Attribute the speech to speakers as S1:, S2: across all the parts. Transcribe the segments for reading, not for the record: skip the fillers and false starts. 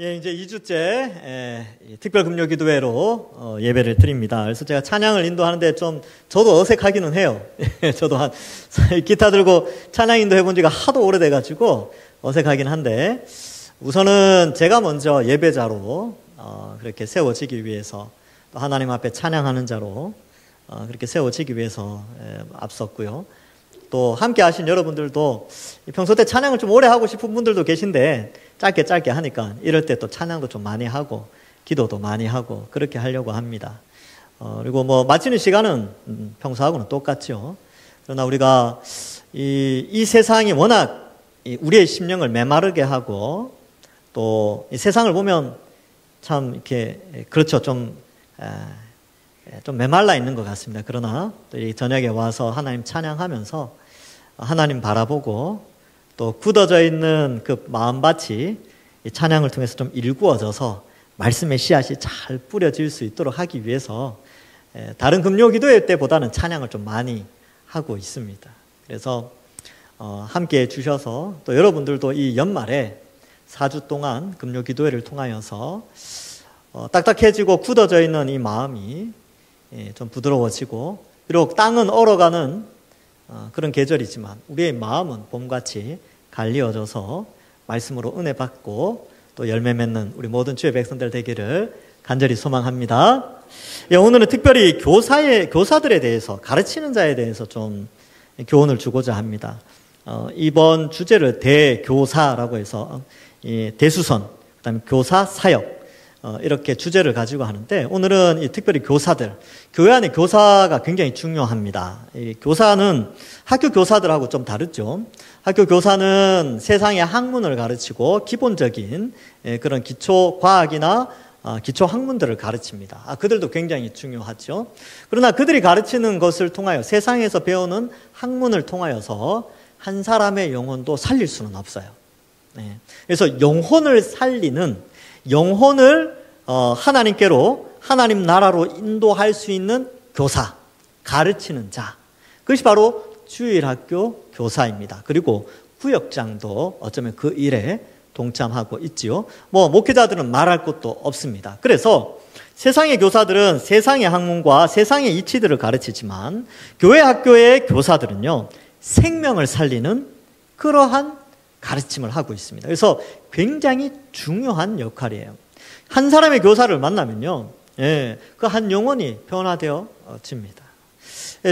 S1: 예, 이제 2주째 특별금요기도회로 예배를 드립니다. 그래서 제가 찬양을 인도하는데 좀 저도 어색하기는 해요. 저도 기타 들고 찬양 인도 해본 지가 하도 오래돼가지고 어색하긴 한데, 우선은 제가 먼저 예배자로 그렇게 세워지기 위해서, 또 하나님 앞에 찬양하는 자로 그렇게 세워지기 위해서 앞섰고요. 또 함께 하신 여러분들도 평소 때 찬양을 좀 오래 하고 싶은 분들도 계신데 짧게 하니까 이럴 때 또 찬양도 좀 많이 하고 기도도 많이 하고 그렇게 하려고 합니다. 그리고 뭐 마치는 시간은 평소하고는 똑같죠. 그러나 우리가 이 세상이 워낙 우리의 심령을 메마르게 하고, 또 이 세상을 보면 참 이렇게 그렇죠, 좀 메말라 있는 것 같습니다. 그러나 또 이 저녁에 와서 하나님 찬양하면서 하나님 바라보고, 또 굳어져 있는 그 마음밭이 이 찬양을 통해서 좀 일구어져서 말씀의 씨앗이 잘 뿌려질 수 있도록 하기 위해서 다른 금요기도회 때보다는 찬양을 좀 많이 하고 있습니다. 그래서 함께 해주셔서, 또 여러분들도 이 연말에 4주 동안 금요기도회를 통하여서 딱딱해지고 굳어져 있는 이 마음이 좀 부드러워지고, 비록 땅은 얼어가는 그런 계절이지만 우리의 마음은 봄같이 갈리어져서 말씀으로 은혜 받고 또 열매 맺는 우리 모든 주의 백성들 되기를 간절히 소망합니다. 오늘은 특별히 교사들에 대해서, 가르치는 자에 대해서 좀 교훈을 주고자 합니다. 이번 주제를 대교사라고 해서 대수선, 그다음에 교사 사역, 이렇게 주제를 가지고 하는데, 오늘은 특별히 교사들, 교회 안에 교사가 굉장히 중요합니다. 이 교사는 학교 교사들하고 좀 다르죠. 학교 교사는 세상의 학문을 가르치고 기본적인 그런 기초 과학이나 기초 학문들을 가르칩니다. 그들도 굉장히 중요하죠. 그러나 그들이 가르치는 것을 통하여, 세상에서 배우는 학문을 통하여서 한 사람의 영혼도 살릴 수는 없어요. 그래서 영혼을 살리는, 영혼을 하나님께로, 하나님 나라로 인도할 수 있는 교사, 가르치는 자, 그것이 바로 주일학교 교사입니다. 그리고 구역장도 어쩌면 그 일에 동참하고 있지요. 목회자들은 말할 것도 없습니다. 그래서 세상의 교사들은 세상의 학문과 세상의 이치들을 가르치지만, 교회 학교의 교사들은요, 생명을 살리는 그러한 가르침을 하고 있습니다. 그래서 굉장히 중요한 역할이에요. 한 사람의 교사를 만나면요, 그 한 영혼이 변화되어집니다.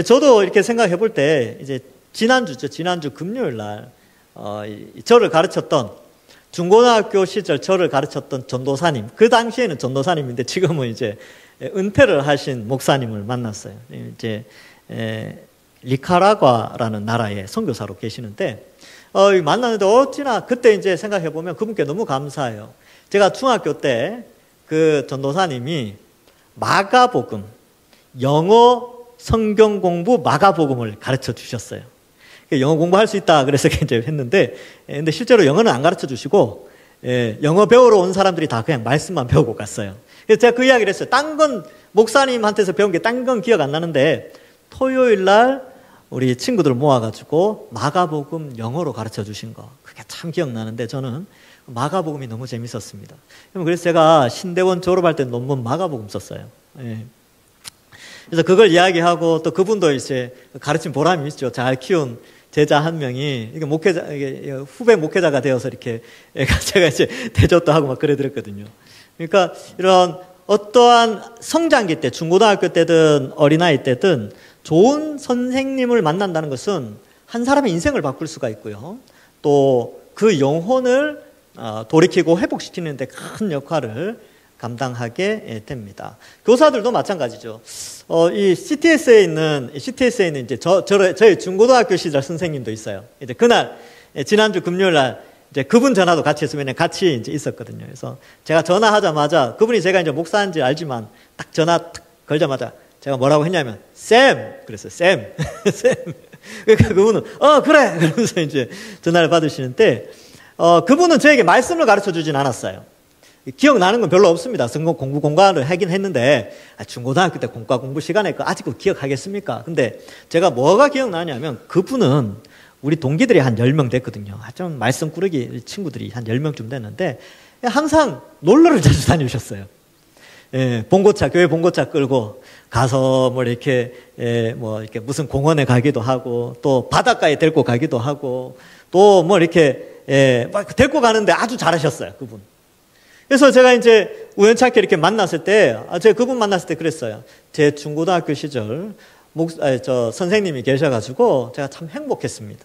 S1: 저도 이렇게 생각해 볼 때, 이제 지난주 금요일 날 저를 가르쳤던, 중고등학교 시절 저를 가르쳤던 전도사님, 그 당시에는 전도사님인데 지금은 이제 은퇴를 하신 목사님을 만났어요. 이제 니카라과라는 나라의 선교사로 계시는데, 만났는데 어찌나 그때 이제 생각해 보면 그분께 너무 감사해요. 제가 중학교 때 그 전도사님이 마가복음, 영어 성경 공부 마가복음을 가르쳐 주셨어요. 영어 공부할 수 있다 그래서 이제 했는데, 근데 실제로 영어는 안 가르쳐 주시고, 영어 배우러 온 사람들이 다 그냥 말씀만 배우고 갔어요. 그래서 제가 그 이야기를 했어요. 딴 건, 목사님한테서 배운 게 딴 건 기억 안 나는데, 토요일 날 우리 친구들 모아가지고 마가복음 영어로 가르쳐 주신 거, 그게 참 기억나는데, 저는 마가복음이 너무 재밌었습니다. 그래서 제가 신대원 졸업할 때 논문 마가복음 썼어요. 그래서 그걸 이야기하고, 또 그분도 이제 가르친 보람이 있죠. 잘 키운 제자 한 명이 이게 후배 목회자가 되어서 이렇게 제가 이제 대접도 하고 막 그래드렸거든요. 그러니까 이런 어떠한 성장기 때, 중고등학교 때든 어린아이 때든 좋은 선생님을 만난다는 것은 한 사람의 인생을 바꿀 수가 있고요. 또 그 영혼을 돌이키고 회복시키는 데 큰 역할을 감당하게 됩니다. 교사들도 마찬가지죠. 이 CTS에 있는 이제 저의 중고등학교 시절 선생님도 있어요. 이제 그날, 지난주 금요일 날 이제 그분 전화도 같이 했으면 같이 이제 있었거든요. 그래서 제가 전화하자마자, 그분이 제가 이제 목사인지 알지만 딱 전화 걸자마자 제가 뭐라고 했냐면, 쌤! 그랬어요. 쌤! 쌤! 그러니까 그분은, 그래! 그러면서 이제 전화를 받으시는데, 그분은 저에게 말씀을 가르쳐 주진 않았어요. 기억나는 건 별로 없습니다. 성경 공부 공부를 하긴 했는데, 중고등학교 때 공과 공부 시간에 아직도 기억하겠습니까? 근데 제가 뭐가 기억나냐면, 그분은 우리 동기들이 한 10명 됐거든요. 좀 말씀 꾸러기 친구들이 한 10명쯤 됐는데, 항상 놀러를 자주 다니셨어요. 예, 봉고차, 교회 봉고차 끌고 가서 뭐 이렇게, 뭐 이렇게 무슨 공원에 가기도 하고, 또 바닷가에 데리고 가기도 하고, 또 뭐 이렇게, 막 데리고 가는데 아주 잘하셨어요, 그분. 그래서 제가 이제 우연찮게 이렇게 만났을 때, 제가 그분 만났을 때 그랬어요. 제 중고등학교 시절, 선생님이 계셔가지고 제가 참 행복했습니다.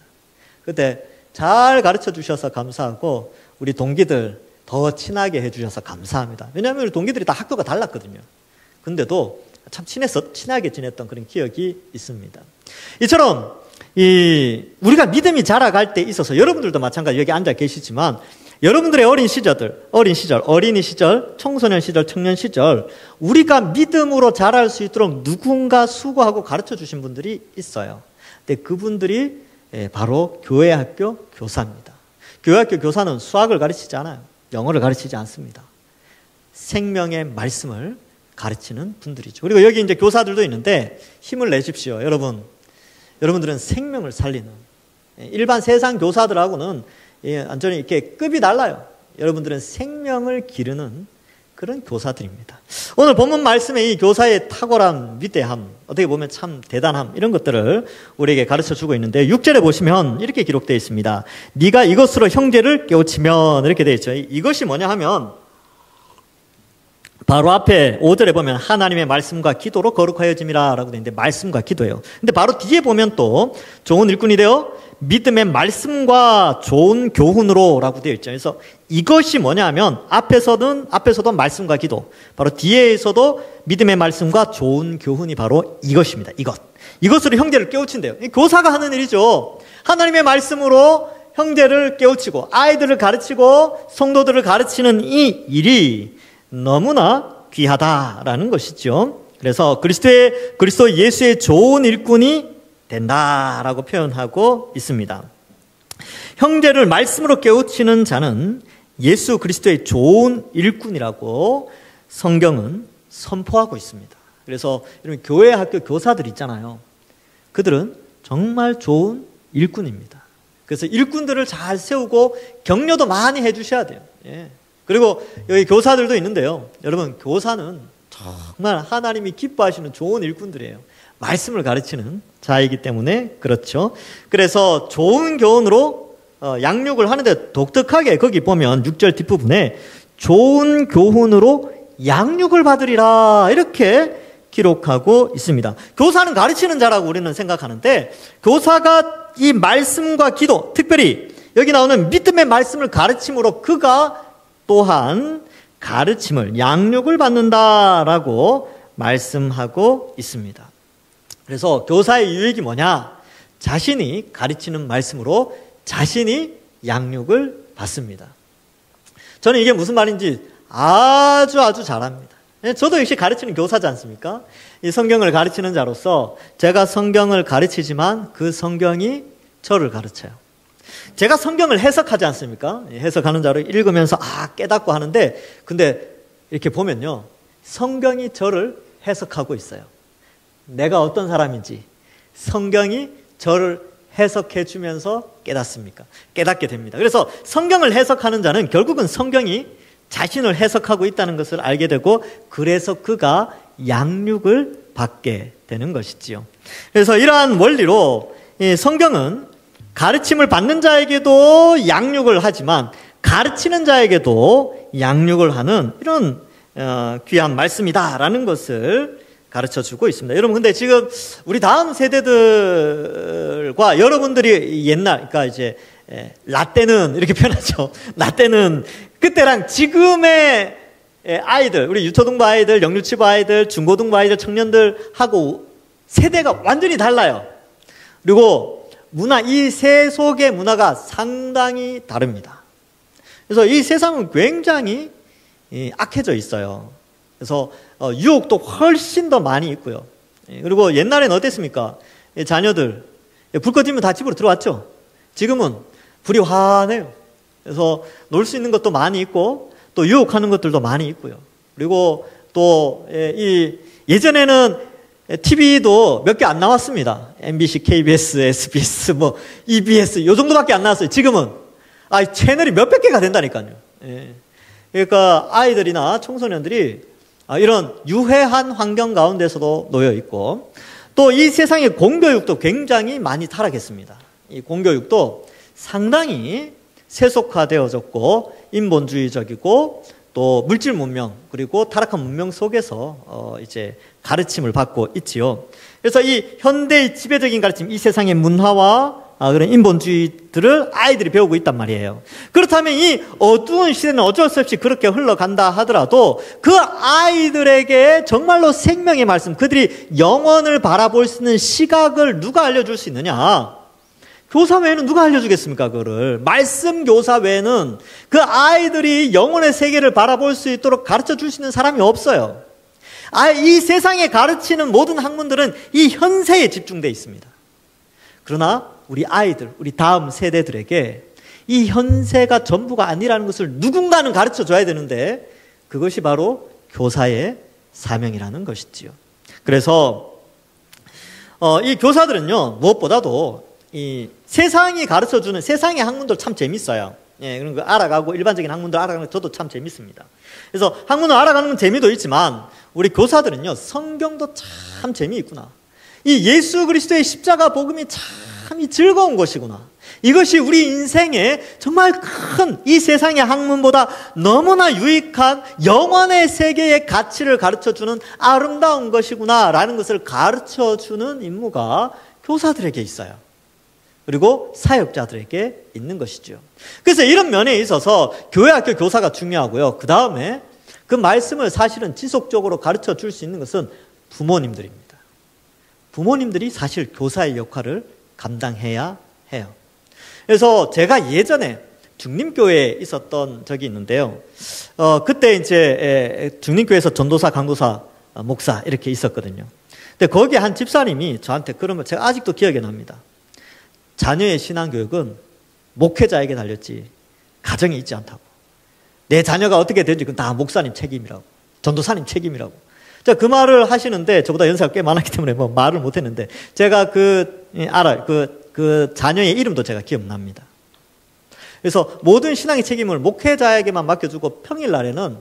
S1: 그때 잘 가르쳐 주셔서 감사하고, 우리 동기들 더 친하게 해주셔서 감사합니다. 왜냐하면 우리 동기들이 다 학교가 달랐거든요. 근데도 참 친하게 지냈던 그런 기억이 있습니다. 이처럼, 우리가 믿음이 자라갈 때 있어서 여러분들도 마찬가지 여기 앉아 계시지만 여러분들의 어린 시절, 어린이 시절, 청소년 시절, 청년 시절 우리가 믿음으로 자랄 수 있도록 누군가 수고하고 가르쳐 주신 분들이 있어요. 근데 그분들이 바로 교회 학교 교사입니다. 교회 학교 교사는 수학을 가르치지 않아요. 영어를 가르치지 않습니다. 생명의 말씀을 가르치는 분들이죠. 그리고 여기 이제 교사들도 있는데 힘을 내십시오. 여러분들은 생명을 살리는 일반 세상 교사들하고는 완전히 이렇게 급이 달라요. 여러분들은 생명을 기르는 그런 교사들입니다. 오늘 본문 말씀에 이 교사의 탁월함, 위대함, 어떻게 보면 참 대단함 이런 것들을 우리에게 가르쳐주고 있는데 6절에 보시면 이렇게 기록되어 있습니다. 네가 이것으로 형제를 깨우치면 이렇게 되어 있죠. 이것이 뭐냐 하면 바로 앞에 5절에 보면 하나님의 말씀과 기도로 거룩하여짐이라 라고 되어 있는데 말씀과 기도예요. 근데 바로 뒤에 보면 또 좋은 일꾼이 되어 믿음의 말씀과 좋은 교훈으로 라고 되어 있죠. 그래서 이것이 뭐냐 하면 앞에서도 말씀과 기도, 바로 뒤에서도 믿음의 말씀과 좋은 교훈이 바로 이것입니다. 이것으로 형제를 깨우친대요. 교사가 하는 일이죠. 하나님의 말씀으로 형제를 깨우치고 아이들을 가르치고 성도들을 가르치는 이 일이 너무나 귀하다라는 것이죠. 그래서 그리스도 예수의 좋은 일꾼이 된다라고 표현하고 있습니다. 형제를 말씀으로 깨우치는 자는 예수 그리스도의 좋은 일꾼이라고 성경은 선포하고 있습니다. 그래서 이런 교회 학교 교사들 있잖아요. 그들은 정말 좋은 일꾼입니다. 그래서 일꾼들을 잘 세우고 격려도 많이 해주셔야 돼요. 예. 그리고 여기 교사들도 있는데요. 여러분, 교사는 정말 하나님이 기뻐하시는 좋은 일꾼들이에요. 말씀을 가르치는 자이기 때문에 그렇죠. 그래서 좋은 교훈으로 양육을 하는데 독특하게 거기 보면 6절 뒷부분에 좋은 교훈으로 양육을 받으리라 이렇게 기록하고 있습니다. 교사는 가르치는 자라고 우리는 생각하는데 교사가 이 말씀과 기도, 특별히 여기 나오는 믿음의 말씀을 가르침으로 그가 또한 가르침을, 양육을 받는다라고 말씀하고 있습니다. 그래서 교사의 유익이 뭐냐? 자신이 가르치는 말씀으로 자신이 양육을 받습니다. 저는 이게 무슨 말인지 아주 잘합니다. 저도 역시 가르치는 교사지 않습니까? 이 성경을 가르치는 자로서 제가 성경을 가르치지만 그 성경이 저를 가르쳐요. 제가 성경을 해석하지 않습니까? 해석하는 자로 읽으면서 깨닫고 하는데 근데 이렇게 보면요. 성경이 저를 해석하고 있어요. 내가 어떤 사람인지 성경이 저를 해석해 주면서 깨닫게 됩니다. 그래서 성경을 해석하는 자는 결국은 성경이 자신을 해석하고 있다는 것을 알게 되고 그래서 그가 양육을 받게 되는 것이지요. 그래서 이러한 원리로 성경은 가르침을 받는 자에게도 양육을 하지만 가르치는 자에게도 양육을 하는 이런 귀한 말씀이다라는 것을 가르쳐주고 있습니다. 여러분, 근데 지금 우리 다음 세대들과 여러분들이 그러니까 이제 라떼는 이렇게 표현하죠. 라떼는 그때랑 지금의 아이들, 우리 유초등부 아이들, 영유치부 아이들, 중고등부 아이들, 청년들하고 세대가 완전히 달라요. 그리고 이 세속의 문화가 상당히 다릅니다. 그래서 이 세상은 굉장히 악해져 있어요. 그래서 유혹도 훨씬 더 많이 있고요. 그리고 옛날에는 어땠습니까? 자녀들 불 꺼지면 다 집으로 들어왔죠. 지금은 불이 환해요. 그래서 놀 수 있는 것도 많이 있고 또 유혹하는 것들도 많이 있고요. 그리고 또 예전에는 TV도 몇 개 안 나왔습니다. MBC, KBS, SBS, EBS 요 정도밖에 안 나왔어요. 지금은 채널이 몇백 개가 된다니까요. 예. 그러니까 아이들이나 청소년들이 이런 유해한 환경 가운데서도 놓여 있고, 또 이 세상의 공교육도 굉장히 많이 타락했습니다. 이 공교육도 상당히 세속화되어졌고 인본주의적이고 또 물질 문명 그리고 타락한 문명 속에서 이제 가르침을 받고 있지요. 그래서 이 현대의 지배적인 가르침, 이 세상의 문화와 그런 인본주의들을 아이들이 배우고 있단 말이에요. 그렇다면 이 어두운 시대는 어쩔 수 없이 그렇게 흘러간다 하더라도 그 아이들에게 정말로 생명의 말씀, 그들이 영원을 바라볼 수 있는 시각을 누가 알려줄 수 있느냐? 교사 외에는 누가 알려주겠습니까? 그거를. 말씀 교사 외에는 그 아이들이 영혼의 세계를 바라볼 수 있도록 가르쳐 줄 수 있는 사람이 없어요. 이 세상에 가르치는 모든 학문들은 이 현세에 집중되어 있습니다. 그러나 우리 아이들, 우리 다음 세대들에게 이 현세가 전부가 아니라는 것을 누군가는 가르쳐 줘야 되는데 그것이 바로 교사의 사명이라는 것이지요. 그래서 이 교사들은요, 무엇보다도 이 세상이 가르쳐주는 세상의 학문들 참 재밌어요. 예, 그런 거 알아가고 일반적인 학문들 알아가는 거 저도 참 재밌습니다. 그래서 학문을 알아가는 건 재미도 있지만 우리 교사들은요, 성경도 참 재미있구나. 이 예수 그리스도의 십자가 복음이 참 이 즐거운 것이구나. 이것이 우리 인생에 정말 큰 이 세상의 학문보다 너무나 유익한 영원의 세계의 가치를 가르쳐주는 아름다운 것이구나 라는 것을 가르쳐주는 임무가 교사들에게 있어요. 그리고 사역자들에게 있는 것이죠. 그래서 이런 면에 있어서 교회 학교 교사가 중요하고요. 그 다음에 그 말씀을 사실은 지속적으로 가르쳐 줄 수 있는 것은 부모님들입니다. 부모님들이 사실 교사의 역할을 감당해야 해요. 그래서 제가 예전에 중림교회에 있었던 적이 있는데요. 그때 이제 중림교회에서 전도사, 강도사, 목사 이렇게 있었거든요. 근데 거기 한 집사님이 저한테 그러면 제가 아직도 기억에 납니다. 자녀의 신앙교육은 목회자에게 달렸지 가정에 있지 않다고. 내 자녀가 어떻게 되는지 그건 다 목사님 책임이라고, 전도사님 책임이라고. 자, 그 말을 하시는데 저보다 연세가 꽤 많았기 때문에 뭐 말을 못했는데 제가 그 자녀의 이름도 제가 기억납니다. 그래서 모든 신앙의 책임을 목회자에게만 맡겨주고 평일날에는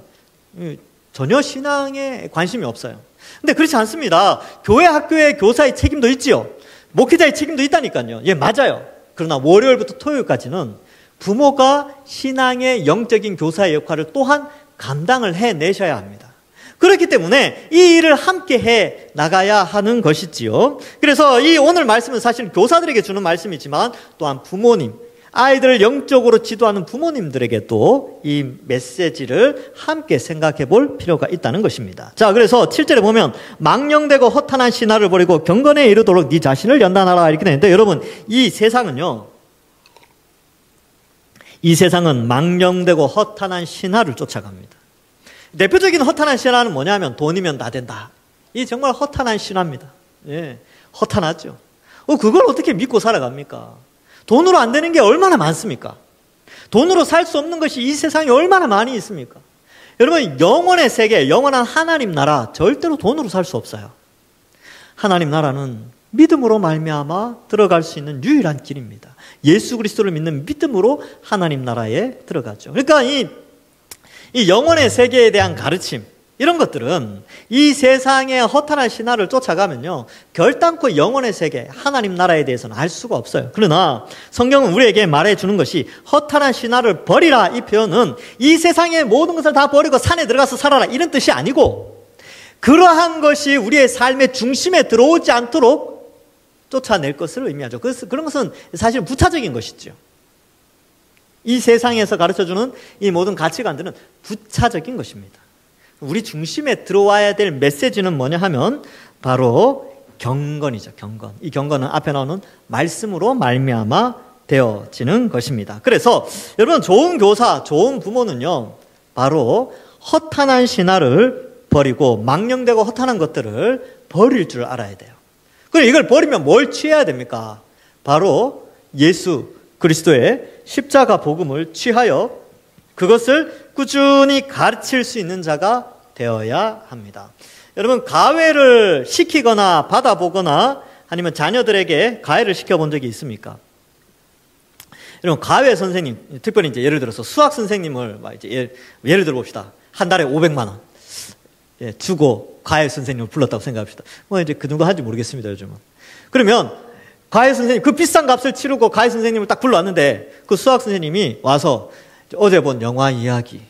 S1: 전혀 신앙에 관심이 없어요. 근데 그렇지 않습니다. 교회 학교의 교사의 책임도 있지요. 목회자의 책임도 있다니까요. 예, 맞아요. 그러나 월요일부터 토요일까지는 부모가 신앙의 영적인 교사의 역할을 또한 감당을 해내셔야 합니다. 그렇기 때문에 이 일을 함께 해 나가야 하는 것이지요. 그래서 이 오늘 말씀은 사실 교사들에게 주는 말씀이지만 또한 부모님, 아이들을 영적으로 지도하는 부모님들에게도 이 메시지를 함께 생각해 볼 필요가 있다는 것입니다. 자, 그래서 7절에 보면 망령되고 허탄한 신화를 버리고 경건에 이르도록 네 자신을 연단하라 이렇게 되는데, 여러분 이 세상은요, 이 세상은 망령되고 허탄한 신화를 쫓아갑니다. 대표적인 허탄한 신화는 뭐냐면 돈이면 다 된다. 이 정말 허탄한 신화입니다. 예, 허탄하죠. 그걸 어떻게 믿고 살아갑니까? 돈으로 안 되는 게 얼마나 많습니까? 돈으로 살 수 없는 것이 이 세상에 얼마나 많이 있습니까? 여러분, 영원의 세계, 영원한 하나님 나라 절대로 돈으로 살 수 없어요. 하나님 나라는 믿음으로 말미암아 들어갈 수 있는 유일한 길입니다. 예수 그리스도를 믿는 믿음으로 하나님 나라에 들어가죠. 그러니까 이 영원의 세계에 대한 가르침, 이런 것들은 이 세상의 허탄한 신화를 쫓아가면요, 결단코 영원의 세계, 하나님 나라에 대해서는 알 수가 없어요. 그러나 성경은 우리에게 말해주는 것이 허탄한 신화를 버리라, 이 표현은 이 세상의 모든 것을 다 버리고 산에 들어가서 살아라, 이런 뜻이 아니고, 그러한 것이 우리의 삶의 중심에 들어오지 않도록 쫓아낼 것을 의미하죠. 그런 것은 사실 부차적인 것이죠. 이 세상에서 가르쳐주는 이 모든 가치관들은 부차적인 것입니다. 우리 중심에 들어와야 될 메시지는 뭐냐 하면 바로 경건이죠. 경건. 이 경건은 앞에 나오는 말씀으로 말미암아 되어지는 것입니다. 그래서 여러분, 좋은 교사, 좋은 부모는요, 바로 허탄한 신화를 버리고 망령되고 허탄한 것들을 버릴 줄 알아야 돼요. 그리고 이걸 버리면 뭘 취해야 됩니까? 바로 예수 그리스도의 십자가 복음을 취하여 그것을 꾸준히 가르칠 수 있는 자가 되어야 합니다. 여러분, 가회를 시키거나 받아보거나 아니면 자녀들에게 가회를 시켜본 적이 있습니까? 여러분, 과외 선생님, 특별히 이제 예를 들어서 수학 선생님을 이제 예를 들어 봅시다. 한 달에 500만 원 주고 과외 선생님을 불렀다고 생각합시다. 뭐 이제 그 정도 하는지 모르겠습니다, 요즘은. 그러면 과외 선생님, 그 비싼 값을 치르고 과외 선생님을 딱 불러왔는데 그 수학 선생님이 와서 어제 본 영화 이야기,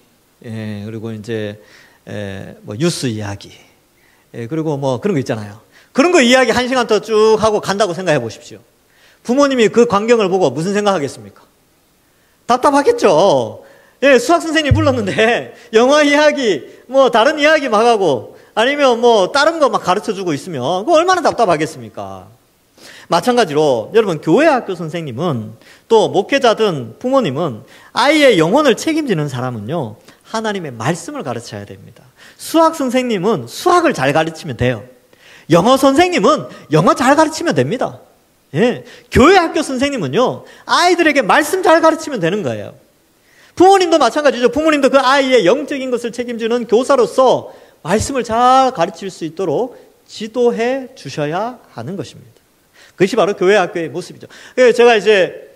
S1: 그리고 이제 뭐 뉴스 이야기, 그리고 뭐 그런 거 있잖아요. 그런 거 이야기 1시간 더 쭉 하고 간다고 생각해 보십시오. 부모님이 그 광경을 보고 무슨 생각하겠습니까? 답답하겠죠. 수학 선생님이 불렀는데 영화 이야기, 뭐 다른 이야기 막 하고 아니면 뭐 다른 거 막 가르쳐 주고 있으면 그거 얼마나 답답하겠습니까? 마찬가지로 여러분, 교회 학교 선생님은 또 목회자든 부모님은 아이의 영혼을 책임지는 사람은요, 하나님의 말씀을 가르쳐야 됩니다. 수학 선생님은 수학을 잘 가르치면 돼요. 영어 선생님은 영어 잘 가르치면 됩니다. 교회 학교 선생님은요, 아이들에게 말씀 잘 가르치면 되는 거예요. 부모님도 마찬가지죠. 부모님도 그 아이의 영적인 것을 책임지는 교사로서 말씀을 잘 가르칠 수 있도록 지도해 주셔야 하는 것입니다. 그것이 바로 교회 학교의 모습이죠. 제가 이제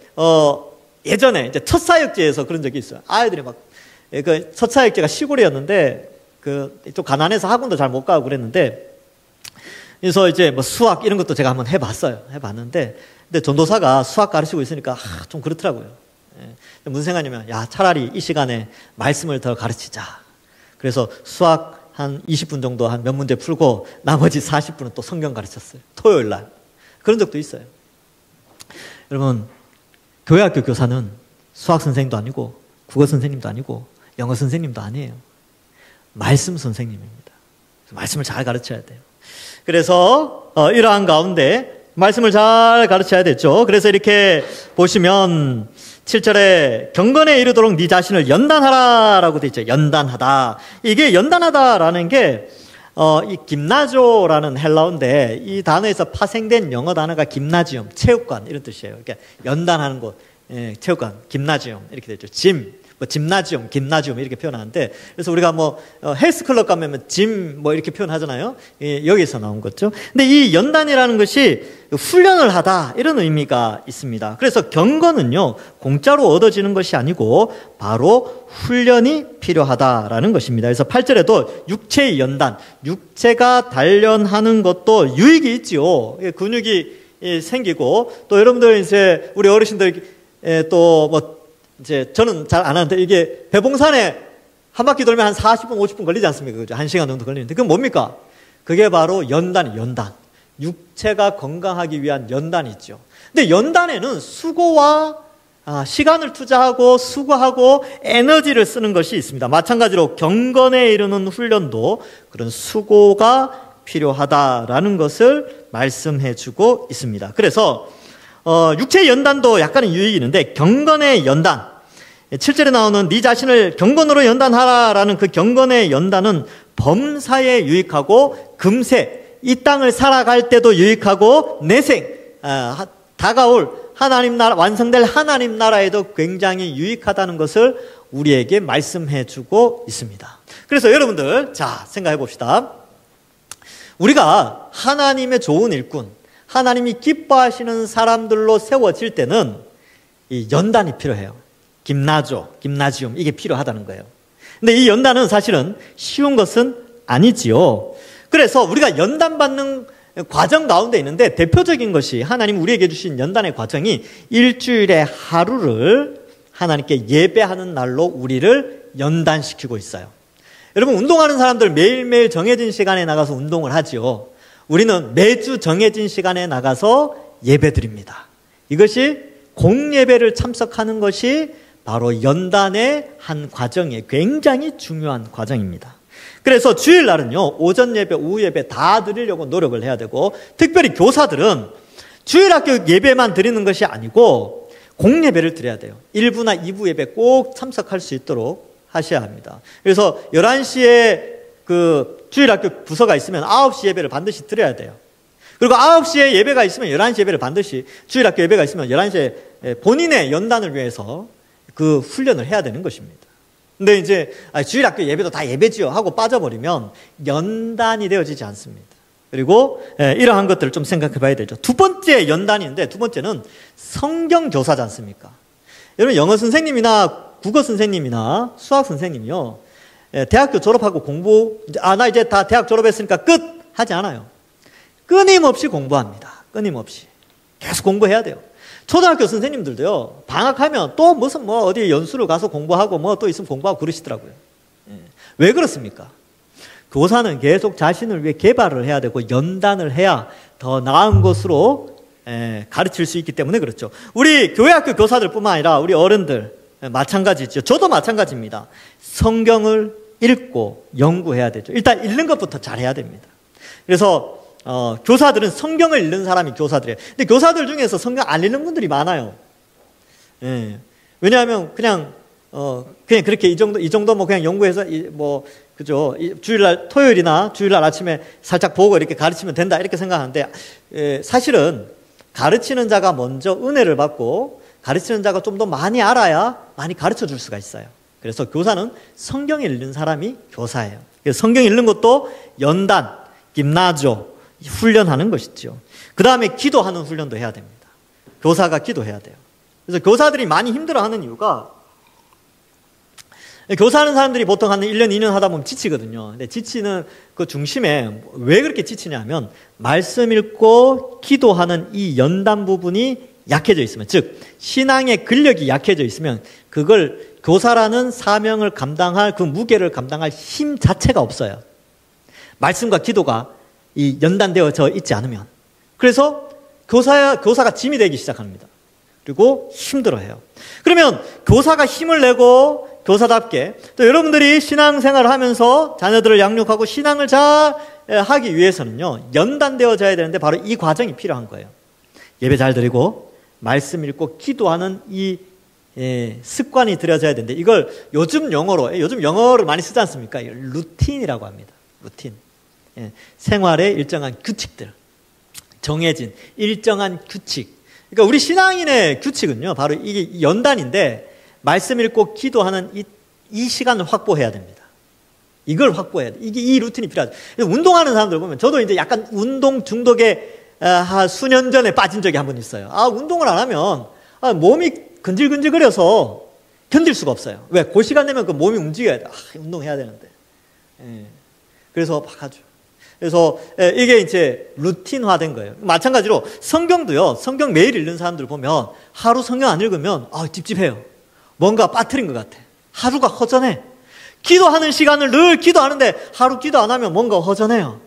S1: 예전에 이제 첫 사역제에서 그런 적이 있어요. 아이들이 막 그 첫 사역제가 시골이었는데 좀 가난해서 학원도 잘 못 가고 그랬는데, 그래서 이제 뭐 수학 이런 것도 제가 한번 해봤는데, 근데 전도사가 수학 가르치고 있으니까 좀 그렇더라고요. 무슨 생각이냐면, 야, 차라리 이 시간에 말씀을 더 가르치자. 그래서 수학 한 20분 정도 한 몇 문제 풀고 나머지 40분은 또 성경 가르쳤어요. 토요일 날. 그런 적도 있어요. 여러분, 교회 학교 교사는 수학 선생님도 아니고 국어 선생님도 아니고 영어 선생님도 아니에요. 말씀 선생님입니다. 말씀을 잘 가르쳐야 돼요. 그래서 이러한 가운데 말씀을 잘 가르쳐야 되죠. 그래서 이렇게 보시면 7절에 경건에 이르도록 네 자신을 연단하라라고 되어 있죠. 연단하다. 이게 연단하다라는 게 이 김나조라는 헬라어인데, 이 단어에서 파생된 영어 단어가 김나지움, 체육관 이런 뜻이에요. 그러니까 연단하는 곳, 체육관, 김나지움 이렇게 되죠. 짐나지움, 김나지움 이렇게 표현하는데, 그래서 우리가 뭐 헬스클럽 가면 짐 뭐 이렇게 표현하잖아요. 여기서 나온 거죠. 근데 이 연단이라는 것이 훈련을 하다 이런 의미가 있습니다. 그래서 경건은요, 공짜로 얻어지는 것이 아니고 바로 훈련이 필요하다라는 것입니다. 그래서 8절에도 육체의 연단, 육체가 단련하는 것도 유익이 있지요. 근육이 생기고, 또 여러분들 이제 우리 어르신들 또 뭐 이제 저는 잘 안 하는데, 이게 배봉산에 한 바퀴 돌면 한 40분, 50분 걸리지 않습니까? 그죠? 1시간 정도 걸리는데, 그건 뭡니까? 그게 바로 연단. 육체가 건강하기 위한 연단이 있죠. 근데 연단에는 수고와 시간을 투자하고 수고하고 에너지를 쓰는 것이 있습니다. 마찬가지로 경건에 이르는 훈련도 그런 수고가 필요하다라는 것을 말씀해 주고 있습니다. 그래서 육체의 연단도 약간의 유익이 있는데, 경건의 연단, 7절에 나오는 네 자신을 경건으로 연단하라라는 그 경건의 연단은 범사에 유익하고 금세 이 땅을 살아갈 때도 유익하고 내생 다가올 하나님 나라, 완성될 하나님 나라에도 굉장히 유익하다는 것을 우리에게 말씀해 주고 있습니다. 그래서 여러분들, 자, 생각해 봅시다. 우리가 하나님의 좋은 일꾼, 하나님이 기뻐하시는 사람들로 세워질 때는 이 연단이 필요해요. 김나지움 이게 필요하다는 거예요. 근데 이 연단은 사실은 쉬운 것은 아니지요. 그래서 우리가 연단받는 과정 가운데 있는데, 대표적인 것이 하나님 우리에게 주신 연단의 과정이 일주일에 하루를 하나님께 예배하는 날로 우리를 연단시키고 있어요. 여러분, 운동하는 사람들 매일매일 정해진 시간에 나가서 운동을 하지요. 우리는 매주 정해진 시간에 나가서 예배드립니다. 이것이 공예배를 참석하는 것이 바로 연단의 한 과정에 굉장히 중요한 과정입니다. 그래서 주일날은요, 오전 예배, 오후 예배 다 드리려고 노력을 해야 되고, 특별히 교사들은 주일학교 예배만 드리는 것이 아니고 공예배를 드려야 돼요. 1부나 2부 예배 꼭 참석할 수 있도록 하셔야 합니다. 그래서 11시에 그 주일학교 부서가 있으면 9시 예배를 반드시 드려야 돼요. 그리고 9시에 예배가 있으면 11시 예배를 반드시, 주일학교 예배가 있으면 11시에 본인의 연단을 위해서 그 훈련을 해야 되는 것입니다. 근데 이제 주일학교 예배도 다 예배지요 하고 빠져버리면 연단이 되어지지 않습니다. 그리고 이러한 것들을 좀 생각해 봐야 되죠. 두 번째 연단인데, 두 번째는 성경 교사지 않습니까? 여러분 영어 선생님이나 국어 선생님이나 수학 선생님이요. 대학교 졸업하고 공부, 나 이제 다 대학 졸업했으니까 끝! 하지 않아요. 끊임없이 공부합니다. 끊임없이. 계속 공부해야 돼요. 초등학교 선생님들도요, 방학하면 또 무슨 어디 연수를 가서 공부하고 또 있으면 공부하고 그러시더라고요. 왜 그렇습니까? 교사는 계속 자신을 위해 개발을 해야 되고 연단을 해야 더 나은 것으로 가르칠 수 있기 때문에 그렇죠. 우리 교회학교 교사들뿐만 아니라 우리 어른들 마찬가지죠. 저도 마찬가지입니다. 성경을 읽고 연구해야 되죠. 일단 읽는 것부터 잘해야 됩니다. 그래서 교사들은 성경을 읽는 사람이 교사들이에요. 근데 교사들 중에서 성경 안 읽는 분들이 많아요. 왜냐하면 그냥 그렇게 이 정도 그냥 연구해서 그죠? 주일날 토요일이나 주일날 아침에 살짝 보고 이렇게 가르치면 된다 이렇게 생각하는데 사실은 가르치는 자가 먼저 은혜를 받고 가르치는 자가 좀 더 많이 알아야 많이 가르쳐 줄 수가 있어요. 그래서 교사는 성경 읽는 사람이 교사예요. 그래서 성경 읽는 것도 연단, 김나조 훈련하는 것이죠. 그 다음에 기도하는 훈련도 해야 됩니다. 교사가 기도해야 돼요. 그래서 교사들이 많이 힘들어하는 이유가 교사하는 사람들이 보통 한 1년, 2년 하다 보면 지치거든요. 근데 지치는 그 중심에 왜 그렇게 지치냐면 말씀 읽고 기도하는 이 연단 부분이 약해져 있으면, 즉 신앙의 근력이 약해져 있으면 그걸 교사라는 사명을 감당할 그 무게를 감당할 힘 자체가 없어요. 말씀과 기도가 이 연단되어져 있지 않으면. 그래서 교사가 짐이 되기 시작합니다. 그리고 힘들어해요. 그러면 교사가 힘을 내고 교사답게 또 여러분들이 신앙생활을 하면서 자녀들을 양육하고 신앙을 잘 하기 위해서는요, 연단되어져야 되는데 바로 이 과정이 필요한 거예요. 예배 잘 드리고 말씀 읽고 기도하는 이 습관이 들여져야 되는데 이걸 요즘 영어를 많이 쓰지 않습니까? 루틴이라고 합니다. 루틴. 생활의 일정한 규칙들, 정해진 일정한 규칙. 그러니까 우리 신앙인의 규칙은요, 바로 이게 연단인데 말씀 읽고 기도하는 이 시간을 확보해야 됩니다. 이걸 확보해야 돼. 이 루틴이 필요하죠. 운동하는 사람들 보면 저도 이제 약간 운동 중독에 수년 전에 빠진 적이 한 번 있어요. 운동을 안 하면 몸이 근질근질거려서 견딜 수가 없어요. 왜? 그 시간 되면 그 몸이 움직여야 돼. 운동해야 되는데. 그래서 막 하죠. 그래서 이게 이제 루틴화된 거예요. 마찬가지로 성경도요. 성경 매일 읽는 사람들 보면 하루 성경 안 읽으면 찝찝해요. 뭔가 빠뜨린 것 같아. 하루가 허전해. 기도하는 시간을 늘 기도하는데 하루 기도 안 하면 뭔가 허전해요.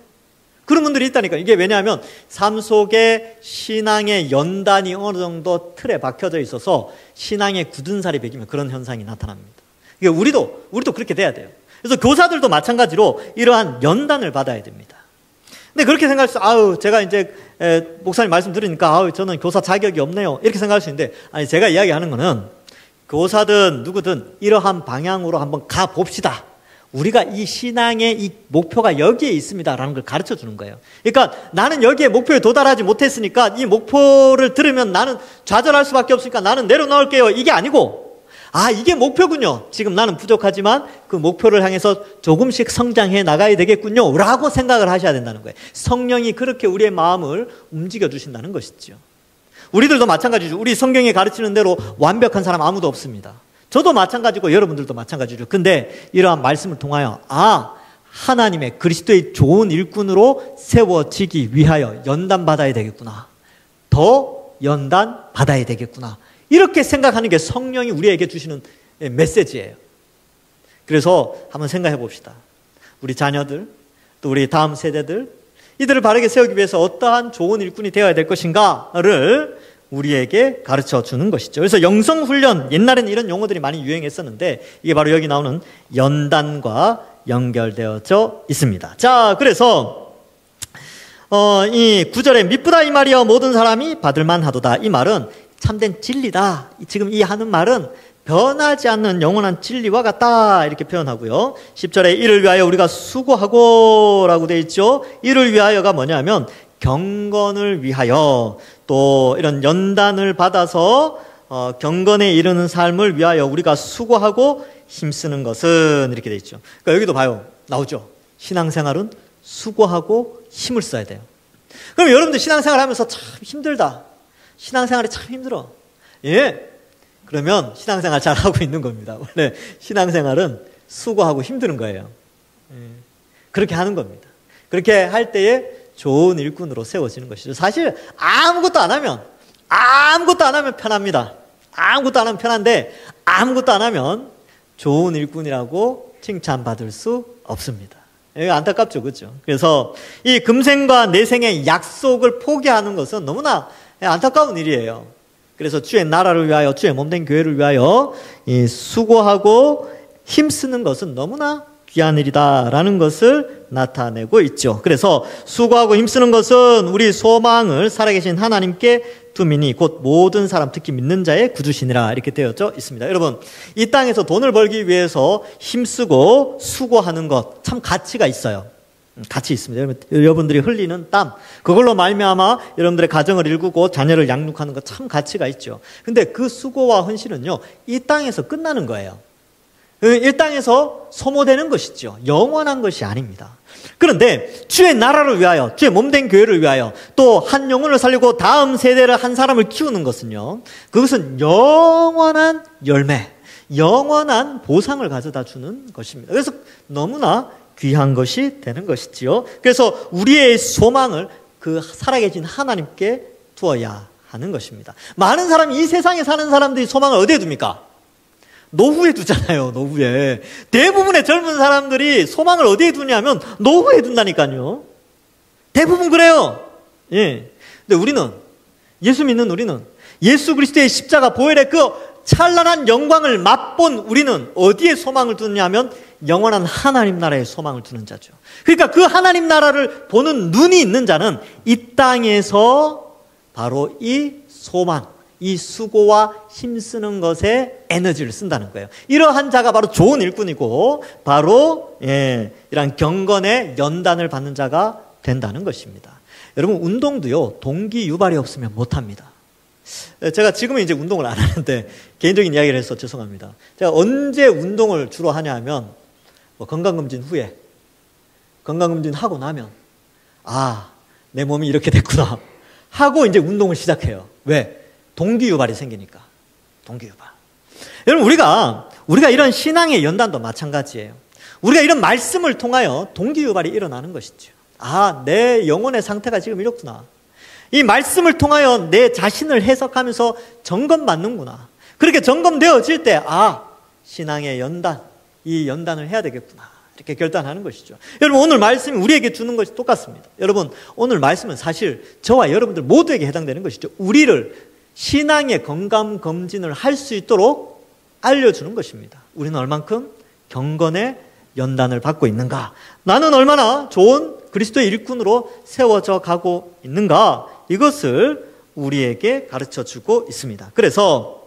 S1: 그런 분들이 있다니까. 이게 왜냐하면 삶 속에 신앙의 연단이 어느 정도 틀에 박혀져 있어서 신앙의 굳은 살이 배기면 그런 현상이 나타납니다. 이게 우리도 그렇게 돼야 돼요. 그래서 교사들도 마찬가지로 이러한 연단을 받아야 됩니다. 근데 그렇게 생각해서 제가 이제 목사님 말씀 들으니까 저는 교사 자격이 없네요. 이렇게 생각할 수 있는데 제가 이야기하는 거는 교사든 누구든 이러한 방향으로 한번 가봅시다. 우리가 이 신앙의 이 목표가 여기에 있습니다라는 걸 가르쳐 주는 거예요. 그러니까 나는 여기에 목표에 도달하지 못했으니까 이 목표를 들으면 나는 좌절할 수밖에 없으니까 나는 내려놓을게요. 이게 아니고 이게 목표군요. 지금 나는 부족하지만 그 목표를 향해서 조금씩 성장해 나가야 되겠군요 라고 생각을 하셔야 된다는 거예요. 성령이 그렇게 우리의 마음을 움직여 주신다는 것이죠. 우리들도 마찬가지죠. 우리 성경에 가르치는 대로 완벽한 사람 아무도 없습니다. 저도 마찬가지고 여러분들도 마찬가지죠. 근데 이러한 말씀을 통하여 하나님의 그리스도의 좋은 일꾼으로 세워지기 위하여 연단받아야 되겠구나. 더 연단받아야 되겠구나. 이렇게 생각하는 게 성령이 우리에게 주시는 메시지예요. 그래서 한번 생각해 봅시다. 우리 자녀들, 또 우리 다음 세대들, 이들을 바르게 세우기 위해서 어떠한 좋은 일꾼이 되어야 될 것인가를 우리에게 가르쳐 주는 것이죠. 그래서 영성훈련, 옛날에는 이런 용어들이 많이 유행했었는데 이게 바로 여기 나오는 연단과 연결되어져 있습니다. 자, 그래서 이 9절에 미쁘다 이 말이여 모든 사람이 받을만 하도다. 이 말은 참된 진리다. 지금 이 하는 말은 변하지 않는 영원한 진리와 같다 이렇게 표현하고요. 10절에 이를 위하여 우리가 수고하고 라고 되어 있죠. 이를 위하여가 뭐냐면 경건을 위하여, 또 이런 연단을 받아서 경건에 이르는 삶을 위하여 우리가 수고하고 힘쓰는 것은 이렇게 되어 있죠. 그러니까 여기도 봐요. 나오죠. 신앙생활은 수고하고 힘을 써야 돼요. 그럼 여러분들 신앙생활 하면서 참 힘들다. 신앙생활이 참 힘들어. 그러면 신앙생활 잘 하고 있는 겁니다. 원래 신앙생활은 수고하고 힘드는 거예요. 그렇게 하는 겁니다. 그렇게 할 때에 좋은 일꾼으로 세워지는 것이죠. 사실 아무것도 안 하면 편합니다. 아무것도 안 하면 편한데 아무것도 안 하면 좋은 일꾼이라고 칭찬받을 수 없습니다. 이거 안타깝죠, 그렇죠? 그래서 이 금생과 내생의 약속을 포기하는 것은 너무나 안타까운 일이에요. 그래서 주의 나라를 위하여, 주의 몸된 교회를 위하여 이 수고하고 힘쓰는 것은 너무나 귀한 일이다라는 것을 나타내고 있죠. 그래서 수고하고 힘쓰는 것은 우리 소망을 살아계신 하나님께 두미니 곧 모든 사람, 특히 믿는 자의 구주시니라, 이렇게 되어져 있습니다. 여러분, 이 땅에서 돈을 벌기 위해서 힘쓰고 수고하는 것 참 가치가 있어요. 가치 있습니다. 여러분들이 흘리는 땀, 그걸로 말미암아 여러분들의 가정을 일구고 자녀를 양육하는 것 참 가치가 있죠. 근데 그 수고와 헌신은요, 이 땅에서 끝나는 거예요. 이 땅에서 소모되는 것이죠. 영원한 것이 아닙니다. 그런데 주의 나라를 위하여, 주의 몸된 교회를 위하여, 또 한 영혼을 살리고 다음 세대를 한 사람을 키우는 것은요, 그것은 영원한 열매, 영원한 보상을 가져다 주는 것입니다. 그래서 너무나 귀한 것이 되는 것이지요. 그래서 우리의 소망을 그 살아계신 하나님께 두어야 하는 것입니다. 많은 사람이, 이 세상에 사는 사람들이 소망을 어디에 둡니까? 노후에 두잖아요. 노후에. 대부분의 젊은 사람들이 소망을 어디에 두냐면 노후에 둔다니까요. 대부분 그래요. 예. 근데 우리는, 예수 믿는 우리는, 예수 그리스도의 십자가 보혈의 그 찬란한 영광을 맛본 우리는 어디에 소망을 두냐면 영원한 하나님 나라에 소망을 두는 자죠. 그러니까 그 하나님 나라를 보는 눈이 있는 자는 이 땅에서 바로 이 소망, 이 수고와 힘쓰는 것에 에너지를 쓴다는 거예요. 이러한 자가 바로 좋은 일꾼이고 바로 이런 경건의 연단을 받는 자가 된다는 것입니다. 여러분, 운동도요, 동기 유발이 없으면 못합니다. 제가 지금은 이제 운동을 안 하는데 개인적인 이야기를 해서 죄송합니다. 제가 언제 운동을 주로 하냐 하면 뭐 건강검진 후에, 건강검진 하고 나면 내 몸이 이렇게 됐구나 하고 이제 운동을 시작해요. 왜? 동기유발이 생기니까. 동기유발. 여러분, 우리가 이런 신앙의 연단도 마찬가지예요. 우리가 이런 말씀을 통하여 동기유발이 일어나는 것이죠. 내 영혼의 상태가 지금 이렇구나. 이 말씀을 통하여 내 자신을 해석하면서 점검받는구나. 그렇게 점검되어질 때 신앙의 연단, 이 연단을 해야 되겠구나, 이렇게 결단하는 것이죠. 여러분, 오늘 말씀이 우리에게 주는 것이 똑같습니다. 여러분, 오늘 말씀은 사실 저와 여러분들 모두에게 해당되는 것이죠. 우리를 신앙의 건강검진을 할 수 있도록 알려주는 것입니다. 우리는 얼만큼 경건의 연단을 받고 있는가? 나는 얼마나 좋은 그리스도의 일꾼으로 세워져 가고 있는가? 이것을 우리에게 가르쳐주고 있습니다. 그래서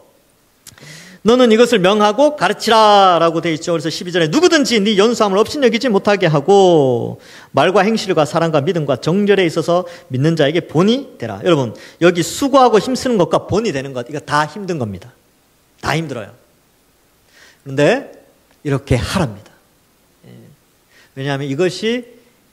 S1: 너는 이것을 명하고 가르치라 라고 되어 있죠. 그래서 12절에 누구든지 네 연수함을 업신여기지 못하게 하고 말과 행실과 사랑과 믿음과 정절에 있어서 믿는 자에게 본이 되라. 여러분, 여기 수고하고 힘쓰는 것과 본이 되는 것, 이거 다 힘든 겁니다. 다 힘들어요. 그런데 이렇게 하랍니다. 왜냐하면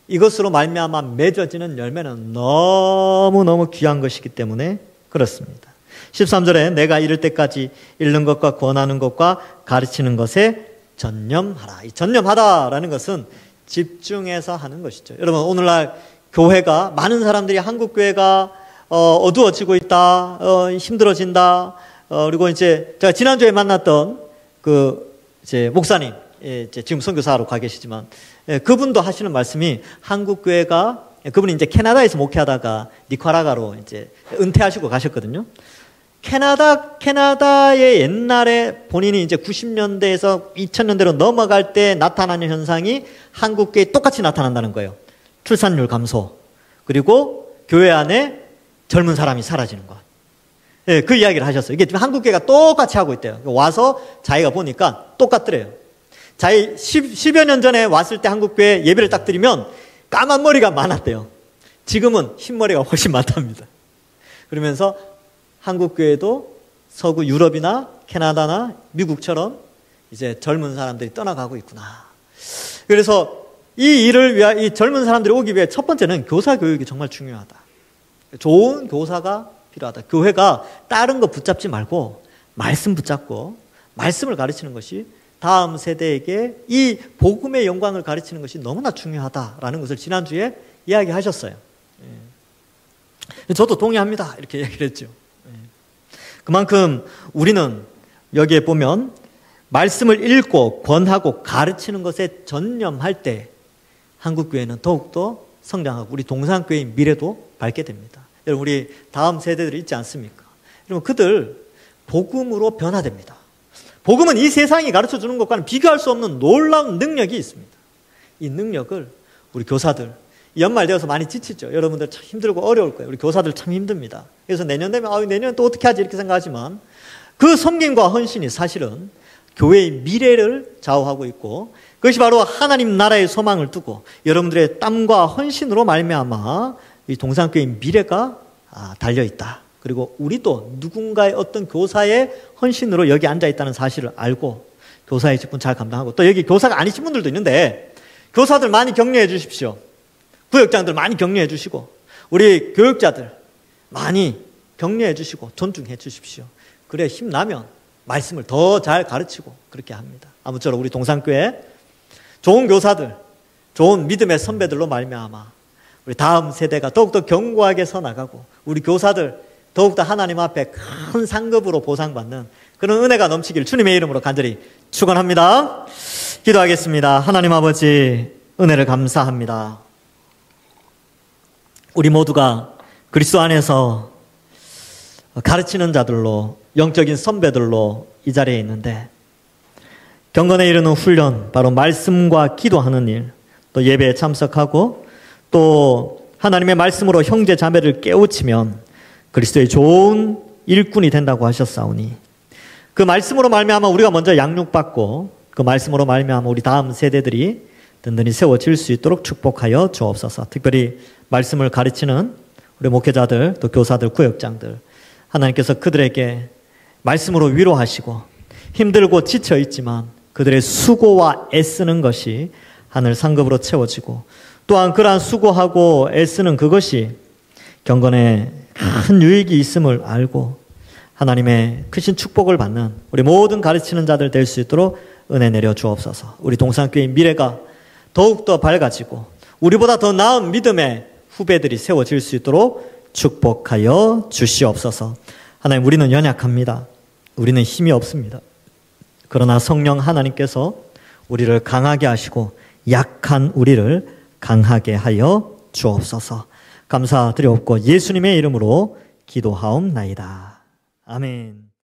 S1: 이것으로 말미암아 맺어지는 열매는 너무너무 귀한 것이기 때문에 그렇습니다. 13절에 내가 이를 때까지 읽는 것과 권하는 것과 가르치는 것에 전념하라. 이 전념하다라는 것은 집중해서 하는 것이죠. 여러분, 오늘날 교회가, 많은 사람들이 한국 교회가 어두워지고 있다, 힘들어진다. 그리고 이제 제가 지난주에 만났던 이제 목사님, 이제 지금 선교사로 가 계시지만, 그분도 하시는 말씀이 한국 교회가, 그분이 이제 캐나다에서 목회하다가 니카라과로 이제 은퇴하시고 가셨거든요. 캐나다의 옛날에 본인이 이제 90년대에서 2000년대로 넘어갈 때 나타나는 현상이 한국 교회에 똑같이 나타난다는 거예요. 출산율 감소, 그리고 교회 안에 젊은 사람이 사라지는 것. 그 이야기를 하셨어요. 이게 지금 한국 교회가 똑같이 하고 있대요. 와서 자기가 보니까 똑같더래요. 자기 10여 년 전에 왔을 때 한국 교회 예배를 딱 드리면 까만 머리가 많았대요. 지금은 흰머리가 훨씬 많답니다. 그러면서 한국 교회도 서구 유럽이나 캐나다나 미국처럼 이제 젊은 사람들이 떠나가고 있구나. 그래서 이 일을 위하, 이 젊은 사람들이 오기 위해 첫 번째는 교사 교육이 정말 중요하다. 좋은 교사가 필요하다. 교회가 다른 거 붙잡지 말고 말씀 붙잡고 말씀을 가르치는 것이 다음 세대에게 이 복음의 영광을 가르치는 것이 너무나 중요하다라는 것을 지난주에 이야기하셨어요. 저도 동의합니다. 이렇게 얘기를 했죠. 그만큼 우리는 여기에 보면 말씀을 읽고 권하고 가르치는 것에 전념할 때 한국교회는 더욱더 성장하고 우리 동산교회의 미래도 밝게 됩니다. 여러분, 우리 다음 세대들이 있지 않습니까? 여러분, 그들 복음으로 변화됩니다. 복음은 이 세상이 가르쳐주는 것과는 비교할 수 없는 놀라운 능력이 있습니다. 이 능력을 우리 교사들, 연말되어서 많이 지치죠. 여러분들 참 힘들고 어려울 거예요. 우리 교사들 참 힘듭니다. 그래서 내년 되면 내년 또 어떻게 하지 이렇게 생각하지만 그 섬김과 헌신이 사실은 교회의 미래를 좌우하고 있고 그것이 바로 하나님 나라의 소망을 두고 여러분들의 땀과 헌신으로 말미암아 이 동산교회의 미래가 달려있다. 그리고 우리도 누군가의 어떤 교사의 헌신으로 여기 앉아있다는 사실을 알고 교사의 직분 잘 감당하고 또 여기 교사가 아니신 분들도 있는데 교사들 많이 격려해 주십시오. 구역장들 많이 격려해 주시고 우리 교육자들 많이 격려해 주시고 존중해 주십시오. 그래 힘나면 말씀을 더 잘 가르치고 그렇게 합니다. 아무쪼록 우리 동산교회 좋은 교사들, 좋은 믿음의 선배들로 말미암아 우리 다음 세대가 더욱더 견고하게 서나가고 우리 교사들 더욱더 하나님 앞에 큰 상급으로 보상받는 그런 은혜가 넘치길 주님의 이름으로 간절히 축원합니다. 기도하겠습니다. 하나님 아버지 은혜를 감사합니다. 우리 모두가 그리스도 안에서 가르치는 자들로 영적인 선배들로 이 자리에 있는데 경건에 이르는 훈련, 바로 말씀과 기도하는 일, 또 예배에 참석하고 또 하나님의 말씀으로 형제 자매를 깨우치면 그리스도의 좋은 일꾼이 된다고 하셨사오니 그 말씀으로 말미암아 우리가 먼저 양육받고 그 말씀으로 말미암아 우리 다음 세대들이 든든히 세워질 수 있도록 축복하여 주옵소서. 특별히 말씀을 가르치는 우리 목회자들 또 교사들 구역장들 하나님께서 그들에게 말씀으로 위로하시고 힘들고 지쳐있지만 그들의 수고와 애쓰는 것이 하늘 상급으로 채워지고 또한 그러한 수고하고 애쓰는 그것이 경건에 큰 유익이 있음을 알고 하나님의 크신 축복을 받는 우리 모든 가르치는 자들 될 수 있도록 은혜 내려 주옵소서. 우리 동산교회의 미래가 더욱더 밝아지고 우리보다 더 나은 믿음의 후배들이 세워질 수 있도록 축복하여 주시옵소서. 하나님, 우리는 연약합니다. 우리는 힘이 없습니다. 그러나 성령 하나님께서 우리를 강하게 하시고 약한 우리를 강하게 하여 주옵소서. 감사드리옵고 예수님의 이름으로 기도하옵나이다. 아멘.